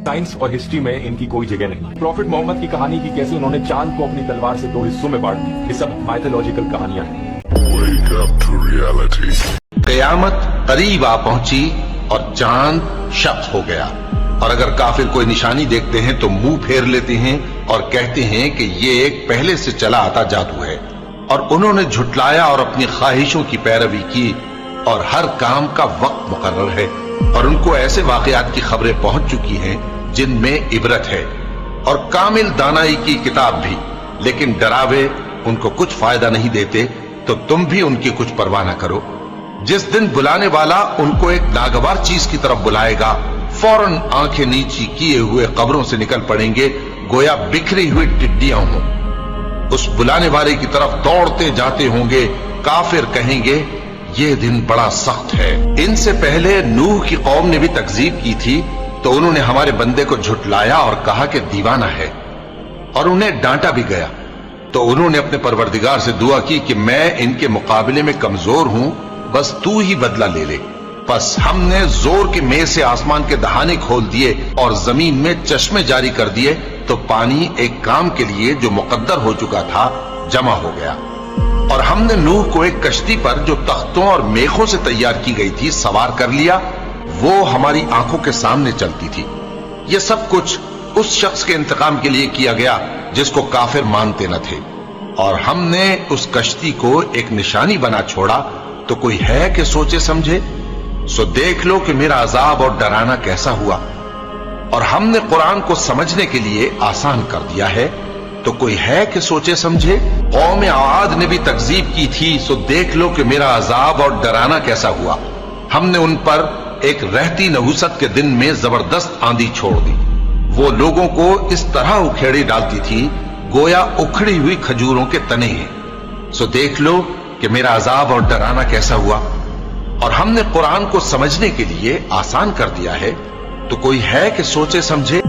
Science और history में इनकी कोई जगह नहीं। प्रॉफिट मोहम्मद की कहानी की कैसे उन्होंने चांद को अपनी तलवार से 2 हिस्सों में बांट दिया, ये सब माइथोलॉजिकल कहानियां हैं। क़यामत करीब आ पहुंची और चांद शक हो गया, और अगर काफिर कोई निशानी देखते हैं तो मुंह फेर लेते हैं और कहते हैं कि ये एक पहले से चला आता जादू है। और उन्होंने झुटलाया और अपनी ख्वाहिशों की पैरवी की, और हर काम का वक्त मुकर्रर है, और उनको ऐसे वाकयात की खबरें पहुंच चुकी हैं जिनमें इबरत है, और कामिल दानाई की किताब भी। लेकिन डरावे उनको कुछ फायदा नहीं देते, तो तुम भी उनकी कुछ परवाह न करो। जिस दिन बुलाने वाला उनको एक नागवार चीज की तरफ बुलाएगा, फौरन आंखें नीची किए हुए कब्रों से निकल पड़ेंगे, गोया बिखरी हुई टिड्डियां हों। उस बुलाने वाले की तरफ दौड़ते जाते होंगे। काफिर कहेंगे ये दिन बड़ा सख्त है। इनसे पहले नूह की कौम ने भी तकजीब की थी, तो उन्होंने हमारे बंदे को झुटलाया और कहा कि दीवाना है, और उन्हें डांटा भी गया। तो उन्होंने अपने परवरदिगार से दुआ की कि मैं इनके मुकाबले में कमजोर हूं, बस तू ही बदला ले ले। बस हमने जोर के मेह से आसमान के दहाने खोल दिए और जमीन में चश्मे जारी कर दिए, तो पानी एक काम के लिए जो मुकद्दर हो चुका था जमा हो गया। और हमने नूह को एक कश्ती पर जो तख्तों और मेखों से तैयार की गई थी सवार कर लिया। वो हमारी आंखों के सामने चलती थी। ये सब कुछ उस शख्स के इंतकाम के लिए किया गया जिसको काफिर मानते न थे। और हमने उस कश्ती को एक निशानी बना छोड़ा, तो कोई है कि सोचे समझे। सो देख लो कि मेरा अजाब और डराना कैसा हुआ। और हमने कुरान को समझने के लिए आसान कर दिया है, तो कोई है कि सोचे समझे। कौम आद ने भी तकजीब की थी, सो देख लो कि मेरा अजाब और डराना कैसा हुआ। हमने उन पर एक रहती नहुसत के दिन में जबरदस्त आंधी छोड़ दी। वो लोगों को इस तरह उखेड़ी डालती थी गोया उखड़ी हुई खजूरों के तने हैं। सो देख लो कि मेरा अजाब और डराना कैसा हुआ। और हमने कुरान को समझने के लिए आसान कर दिया है, तो कोई है कि सोचे समझे।